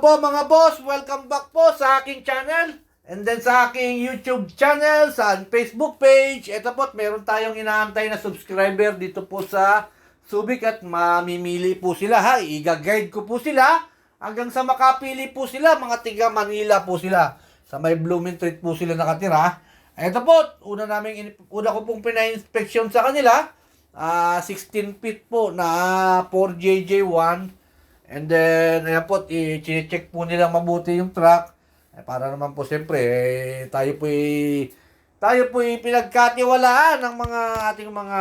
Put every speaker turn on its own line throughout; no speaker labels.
po mga boss, welcome back po sa aking channel and then sa aking YouTube channel, sa Facebook page. Ito po, meron tayong inaantay na subscriber dito po sa Subic at mamimili po sila ha. Iga-guide ko po sila hanggang sa makapili po sila. Mga tiga Manila po sila. Sa may Blooming Street po sila nakatira. Ito po, una ko pong pina-inspection sa kanila. 16 feet po na 4JJ1. And then, ayan po, i-check po nilang mabuti yung truck. Para naman po, siyempre, tayo po pinagkatiwalaan ng mga ating mga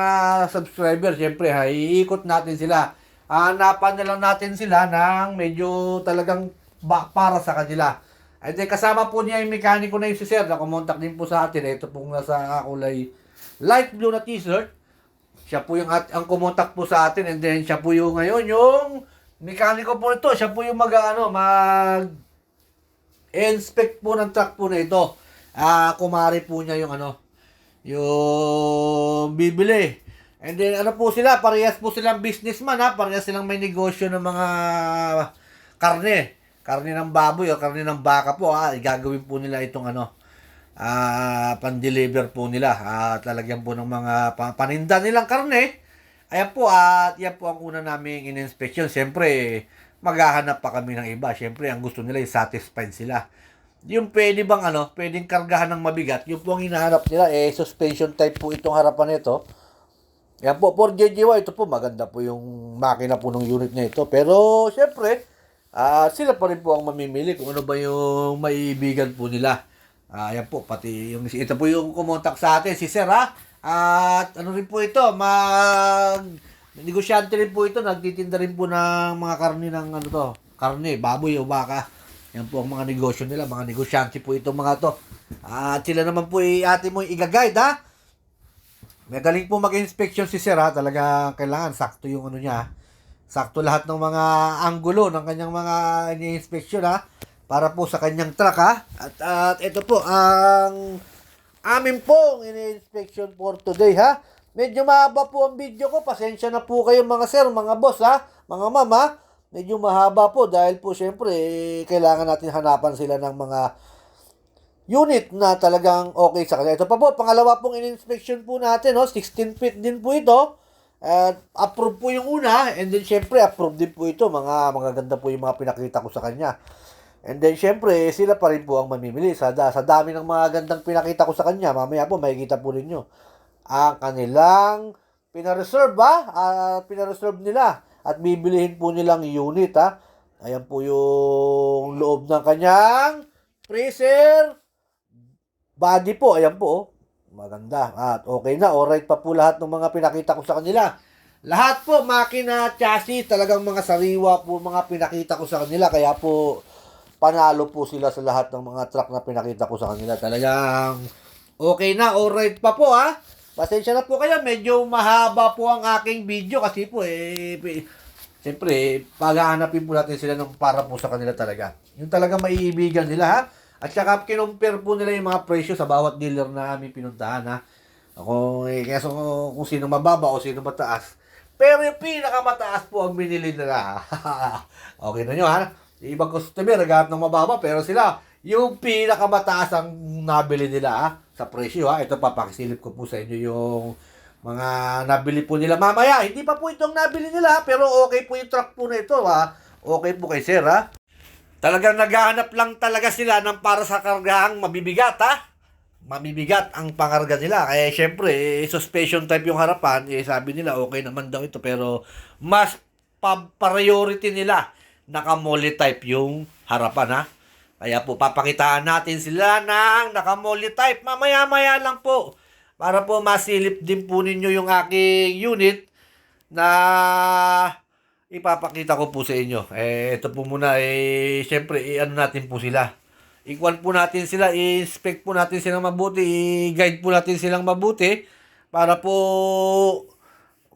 subscribers. Siyempre, iikot natin sila. Hanapan na lang natin sila ng medyo talagang para sa kanila. And then, kasama po niya yung mekaniko na yung si Sir. Nakumontak din po sa atin. Ito pong nasa kulay light blue na t-shirt. Siya po yung ang kumontak po sa atin. And then, siya po yung ngayon yung mekaniko po nito, siya po yung mag-inspect po ng truck po na ito. Kumari po niya yung yung bibili. And then po sila, parehas po silang businessman parehas silang may negosyo ng mga karne ng baboy o karne ng baka po igagawin po nila itong pan-deliver po nila. Talagyan po ng mga paninda nilang karne. Ayan po, at yan po ang una naming in-inspection. Siyempre, maghahanap pa kami ng iba. Siyempre, ang gusto nila is satisfied sila. Yung pwede bang pwedeng kargahan ng mabigat, yung po ang hinahanap nila, suspension type po itong harapan nito. Ayan po, 4JJ1, ito po, maganda po yung makina po ng unit na ito. Pero, siyempre, sila pa rin po ang mamimili kung ano ba yung maibigan po nila. Ayan po, pati ito po yung kumontak sa atin, si Sir At rin po ito, negosyante rin po ito, nagtitinda rin po ng mga karne ng karne, baboy o baka. Yan po ang mga negosyo nila, mga negosyante po ito mga to. At sila naman po ate mo i-guide Magaling po mag-inspection si Sir talaga kailangan sakto yung niya. Sakto lahat ng mga anggulo ng kanyang mga ini-inspection para po sa kanyang truck At ito po ang amin pong ini-inspection for today Medyo mahaba po ang video ko. Pasensya na po kayo mga sir, mga boss mga mama. Medyo mahaba po dahil po syempre kailangan natin hanapan sila ng mga unit na talagang okay sa kanila. Ito pa po, pangalawa pong in-inspection po natin 16 feet din po ito. Approve po yung una and then syempre approve din po ito. Magaganda po yung mga pinakita ko sa kanya. And then, syempre, sila pa rin po ang mamimili. Sa dami ng mga gandang pinakita ko sa kanya, mamaya po, makikita po rin nyo ang kanilang pinareserve, pinareserve nila. At bibilihin po nilang unit, Ayan po yung loob ng kanyang freezer body po. Ayan po, maganda. At okay na, alright pa po lahat ng mga pinakita ko sa kanila. Lahat po, makina, chassis, talagang mga sariwa po mga pinakita ko sa kanila. Kaya po, panalo po sila sa lahat ng mga truck na pinakita ko sa kanila. Talagang okay na, alright pa po Pasensya na po kayo, medyo mahaba po ang aking video kasi po siyempre, paghahanapin po natin sila ng para po sa kanila talaga. Yung talaga maiibigan nila At saka kinumpir po nila yung mga presyo sa bawat dealer na aming pinuntahan kung sino mababa o sino mataas. Pero yung pinakamataas po ang binili nila. Okay na nyo Ibang customer, naghahanap ng mababa, pero sila, yung pinakamataas ang nabili nila sa presyo Ito papakisilip ko po sa inyo yung mga nabili po nila mamaya. Hindi pa po itong nabili nila, pero okay po yung truck po na ito Okay po kay Sir Talagang naghahanap lang talaga sila ng para sa kargahang mabibigat Mabibigat ang pangarga nila. Kaya syempre, suspension type yung harapan, sabi nila okay naman daw ito, pero mas priority nila naka-molly type yung harapan Kaya po papakitaan natin sila ng naka-molly type mamaya-maya lang po para po masilip din po ninyo yung aking unit na ipapakita ko po sa inyo. Ito po muna syempre natin po sila. Ikuan po natin sila, i-inspect po natin silang mabuti, i-guide po natin silang mabuti para po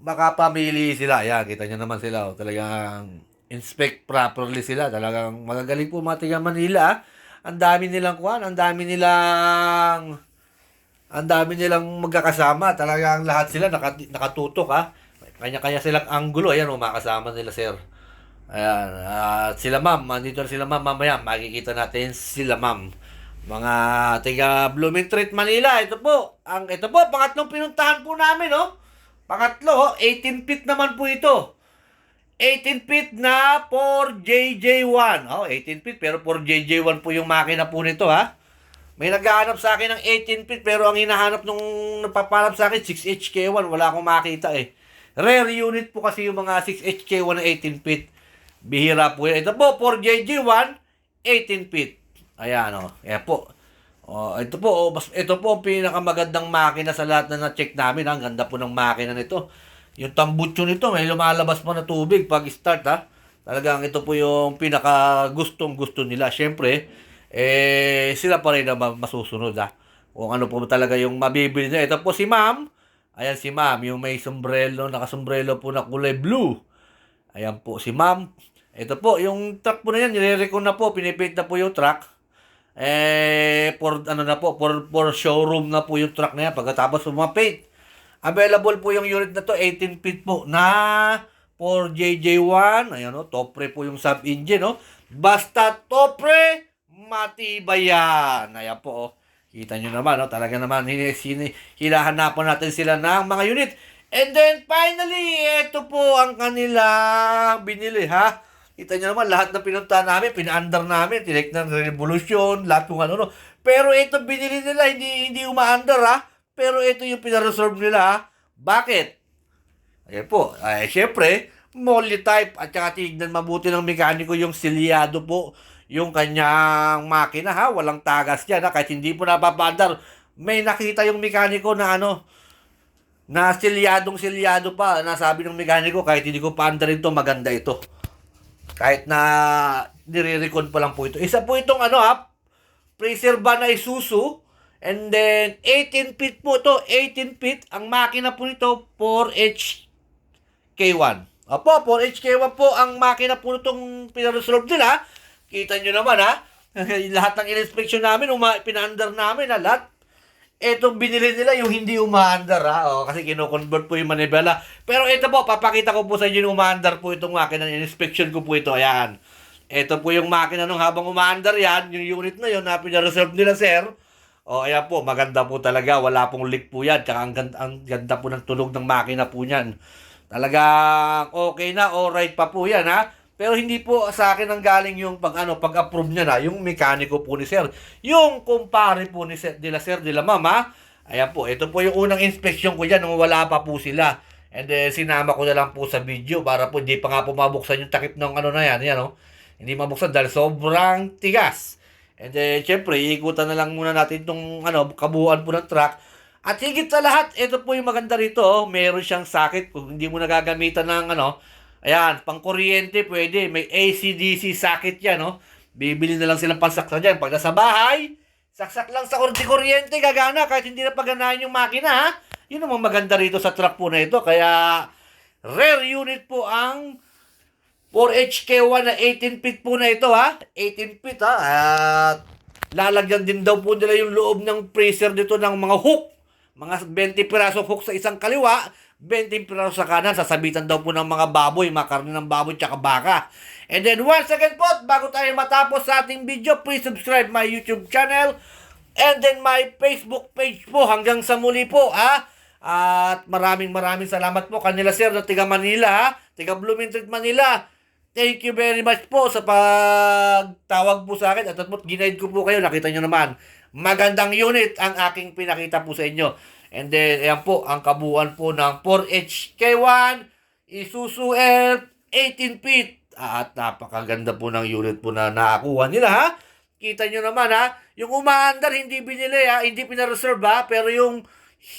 makapamili sila. Ayan, kita nyo naman sila talagang inspect properly sila. Talagang magagaling po mga tiga Manila. Ang dami nilang magkakasama. Talagang lahat sila nakatutok Kanya-kanya silang anggulo. Ayan, makasama nila sir. Ayan, at sila ma'am, andito na sila ma'am mamaya, makikita natin sila ma'am. Mga tiga Blooming Treat, Manila, ito po, pangatlong pinuntahan po namin, no? Pangatlo, 18 feet naman po ito. 18 feet na for JJ1. 18 feet, pero for JJ1 po yung makina po nito, ha? May naghahanap sa akin ng 18 feet, pero ang hinahanap nung nagpapanap sa akin, 6HK1, wala akong makita eh. Rare unit po kasi yung mga 6HK1 na 18 feet. Bihira po yan. Ito po, for JJ1, 18 feet. Ayan, Ayan po. Ito po ang pinakamagandang makina sa lahat na na-check namin. Ang ganda po ng makina nito. Yung tambutso nito, may lumalabas pa na tubig pag start, ha. Talagang ito po yung pinaka gustong-gusto nila. Siyempre, sila pa rin na masusunod, ha. Kung ano po talaga yung mabibili nila. Ito po si ma'am. Ayan si ma'am, yung may sombrero, nakasombrero po na kulay blue. Ayan po si ma'am. Ito po, yung truck po na yan, nire-recon na po, pinipaint na po yung truck. For showroom na po yung truck na yan pagkatapos paint. Available po yung unit na to, 18 feet po na for JJ1. Ayan, Topre po yung sub-engine, Basta Topre, matibay yan. Ayan po, Kita nyo naman, talaga naman, hinahanapan natin sila ng mga unit. And then, finally, ito po ang kanilang binili, ha? Kita nyo naman, lahat na pinunta namin, pina-under namin, tinek ng Revolution, lahat kung ano. Pero ito binili nila, hindi uma-under, ha? Pero ito yung pina-reserve nila, ha? Bakit? Ayan po, syempre, molly type, at saka tignan mabuti ng mekaniko yung silyado po, yung kanyang makina, ha? Walang tagas yan, ha? Kahit hindi po napapandar, may nakita yung mekaniko na na silyado pa. Nasabi ng mekaniko, kahit hindi ko paandarin to, maganda ito. Kahit na nire-recon pa lang po ito. Isa po itong Praser van na Isuzu. And then, 18 feet po ito. 18 feet. Ang makina po nito, 4HK1. 4HK1 po ang makina po nitong pinaresolve nila. Kita nyo naman, ha? Lahat ng in-inspection namin, pina-under namin, lahat. Etong binili nila yung hindi umaandar, ha? Kasi kino-convert po yung manibela. Pero ito po, papakita ko po sa inyo yung umaandar po itong makina. In-inspection ko po ito. Ayan. Ito po yung makina nung habang umaandar yan. Yung unit na yun na pinareserve nila, sir. Ayan po. Maganda po talaga. Wala pong leak po yan. Tsaka ang ganda po ng tunog ng makina po yan. Talagang okay na. Alright pa po yan, ha? Pero hindi po sa akin ang galing yung pag-approve niya na, yung mekaniko po ni sir. Yung kumpare po ni sir, nila mama. Ayan po, ito po yung unang inspection ko dyan nung wala pa po sila. And then, sinama ko na lang po sa video para po hindi pa nga po mabuksan yung takip ng na yan. Hindi mabuksan dahil sobrang tigas. And then, syempre, iikutan na lang muna natin itong kabuuan po ng truck. At higit sa lahat, ito po yung maganda rito. Meron siyang socket kung hindi mo nagagamitan ng ayan, pang kuryente pwede. May AC-DC socket yan, Bibili na lang silang pansaksak dyan. Pag nasa bahay, saksak lang sa kuryente, gagana. Kahit hindi na paganahin yung makina, ha? Yun naman maganda rito sa truck po na ito. Kaya, rare unit po ang 4HK1 na 18 feet po na ito, ha? 18 feet, ha? At lalagyan din daw po nila yung loob ng freezer dito ng mga hook. Mga 20 pirasong hook sa isang kaliwa, 20 piraso sa kanan, sasabitan daw po ng mga baboy, mga karne ng baboy tsaka baka. And then once again po, bago tayo matapos sa ating video, please subscribe my YouTube channel and then my Facebook page po. Hanggang sa muli po, ha? At maraming salamat po kanila sir na tiga Manila, ha? Tiga Blooming Treat, Manila. Thank you very much po sa pagtawag po sa akin at ginaid ko po kayo. Nakita nyo naman, magandang unit ang aking pinakita po sa inyo. And then, ayan po, ang kabuuan po ng 4HK1 Isuzu Elf 18 feet. At napakaganda po ng unit po na nakakuha nila, ha? Kita nyo naman, ha? Yung umaandar, hindi binili, ha? Hindi pinareserve, ha? Pero yung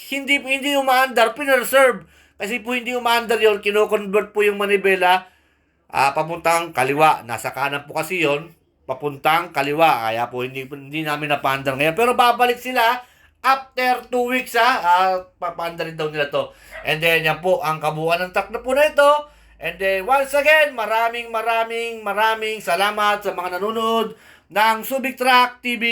hindi umaandar, pinareserve. Kasi po hindi umaandar yun, kino-convert po yung manibela papuntang kaliwa. Nasa kanan po kasi yon, papuntang kaliwa. Kaya po hindi namin napaandar ngayon. Pero babalik sila after 2 weeks, papaandarin daw nila to. And then yan po ang kabuuan ng truck na po na ito. And then once again, maraming salamat sa mga nanonood ng Subic Truck TV.